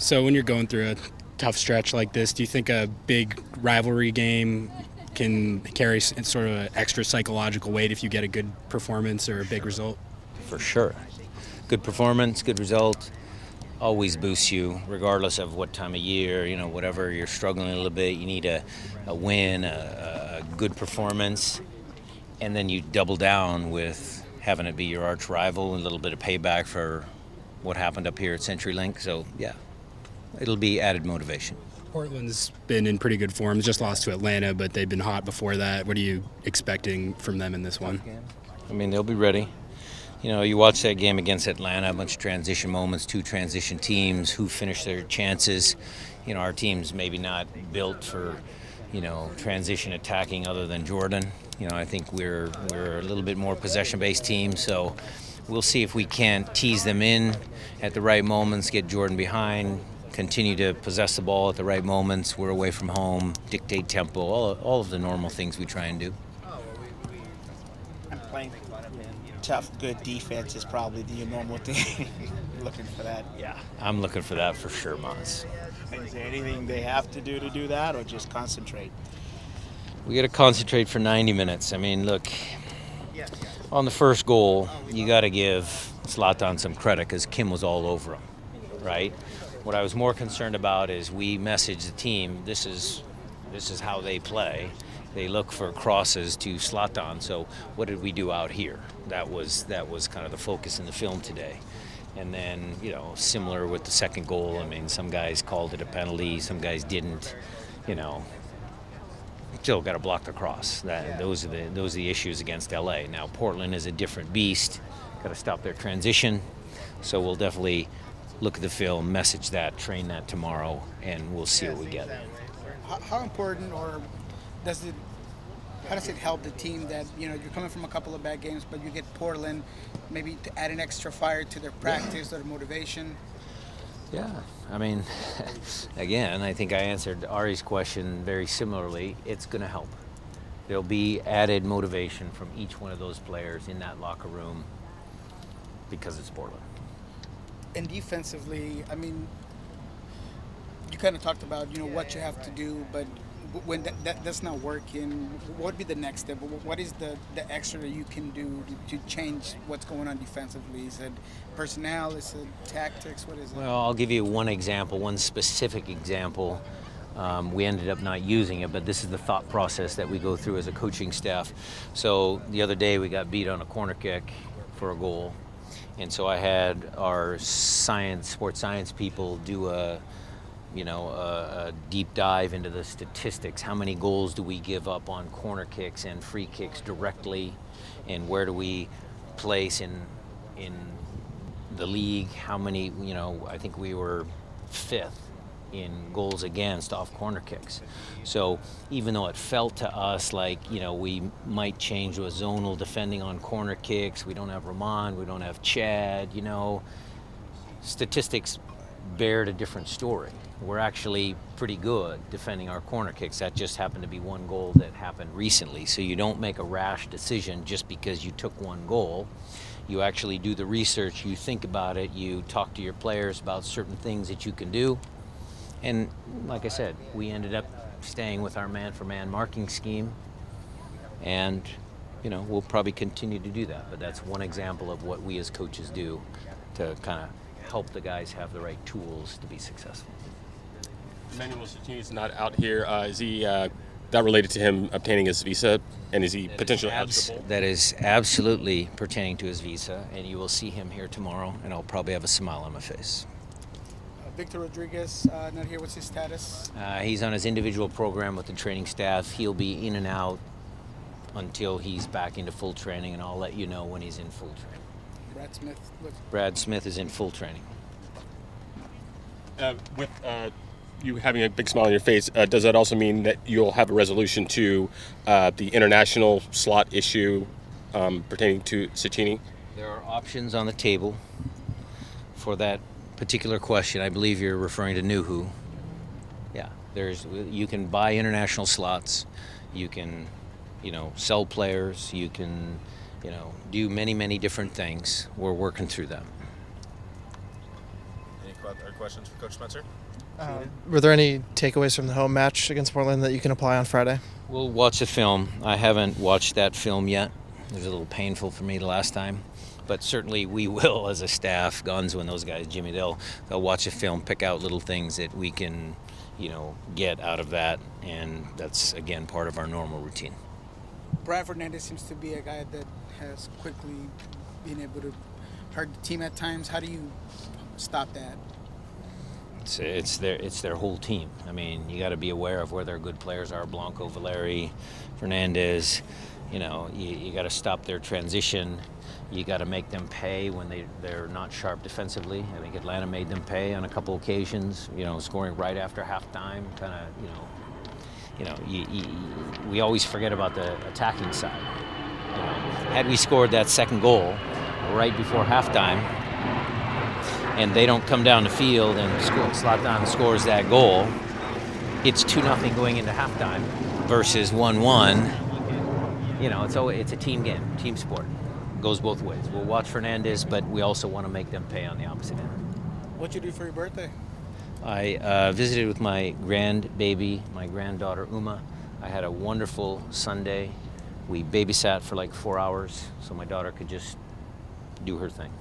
So when you're going through a tough stretch like this, do you think a big rivalry game can carry sort of an extra psychological weight if you get a good performance or a big result? For sure. Good performance, good result, always boosts you, regardless of what time of year, whatever you're struggling a little bit. You need a win, a good performance, and then you double down with having it be your arch rival, and a little bit of payback for what happened up here at CenturyLink. So, yeah, it'll be added motivation. Portland's been in pretty good form. Just lost to Atlanta, but they've been hot before that. What are you expecting from them in this one? I mean, they'll be ready. You watch that game against Atlanta, a bunch of transition moments, two transition teams, who finished their chances. Our team's maybe not built for, transition attacking other than Jordan. I think we're a little bit more possession-based team, so we'll see if we can't tease them in at the right moments, get Jordan behind, continue to possess the ball at the right moments. We're away from home, dictate tempo, all of the normal things we try and do. And playing tough, good defense is probably the normal thing. Looking for that. Yeah, I'm looking for that for sure, Maz. Is there anything they have to do that, or just concentrate? We got to concentrate for 90 minutes. I mean, look, on the first goal, you got to give Zlatan some credit because Kim was all over him, right? What I was more concerned about is we message the team, this is how they play. They look for crosses to Zlatan. So what did we do out here? That was kind of the focus in the film today. And then, similar with the second goal. I mean, some guys called it a penalty, some guys didn't. Still got to block the cross. Those are the issues against LA. Now Portland is a different beast. Got to stop their transition. So we'll definitely look at the film, message that, train that tomorrow, and we'll see what we get. How important, or how does it help the team that you're coming from a couple of bad games, but you get Portland, maybe to add an extra fire to their practice, their motivation? Yeah, I mean, again, I think I answered Ari's question very similarly. It's going to help. There'll be added motivation from each one of those players in that locker room because it's Portland. And defensively, I mean, you kind of talked about what you have to do, but when that's not working, what would be the next step? What is the extra that you can do to change what's going on defensively? Is it personnel? Is it tactics? What is it? Well, I'll give you one example, one specific example. We ended up not using it, but this is the thought process that we go through as a coaching staff. So the other day we got beat on a corner kick for a goal. And so I had our sports science people do a deep dive into the statistics. How many goals do we give up on corner kicks and free kicks directly, and where do we place in the league? How many? I think we were fifth in goals against off corner kicks. So even though it felt to us like we might change to a zonal defending on corner kicks, we don't have Ramon, we don't have Chad. Statistics bared a different story. We're actually pretty good defending our corner kicks. That just happened to be one goal that happened recently. So you don't make a rash decision just because you took one goal. You actually do the research, you think about it, you talk to your players about certain things that you can do. And like I said, we ended up staying with our man-for-man marking scheme. And, we'll probably continue to do that. But that's one example of what we as coaches do to kind of help the guys have the right tools to be successful. Emmanuel Cecchini's not out here. Is he that related to him obtaining his visa, and is he potentially eligible? That is absolutely pertaining to his visa, and you will see him here tomorrow, and I'll probably have a smile on my face. Victor Rodriguez, not here. What's his status? He's on his individual program with the training staff. He'll be in and out until he's back into full training, and I'll let you know when he's in full training. Brad Smith is in full training. With you having a big smile on your face, does that also mean that you'll have a resolution to the international slot issue pertaining to Cecchini? There are options on the table for that particular question. I believe you're referring to Nuhu. Yeah, you can buy international slots. You can, sell players. You can, do many, many different things. We're working through them. Any our questions for Coach Schmetzer. Were there any takeaways from the home match against Portland that you can apply on Friday? We'll watch the film. I haven't watched that film yet. It was a little painful for me the last time. But certainly we will, as a staff, Gonzo and those guys, Jimmy, they'll watch the film, pick out little things that we can, get out of that. And that's, again, part of our normal routine. Brian Fernandez seems to be a guy that has quickly been able to hurt the team at times. How do you stop that? It's their whole team. I mean, you got to be aware of where their good players are. Blanco, Valeri, Fernandez. You got to stop their transition. You got to make them pay when they're not sharp defensively. I think Atlanta made them pay on a couple occasions. Scoring right after halftime, kind of. We always forget about the attacking side. Had we scored that second goal right before halftime, and they don't come down the field and Zlatan scores that goal, it's 2-0 going into halftime versus 1-1. It's a team game, team sport. It goes both ways. We'll watch Fernandez, but we also want to make them pay on the opposite end. What'd you do for your birthday? I visited with my grandbaby, my granddaughter Uma. I had a wonderful Sunday. We babysat for like 4 hours so my daughter could just do her thing.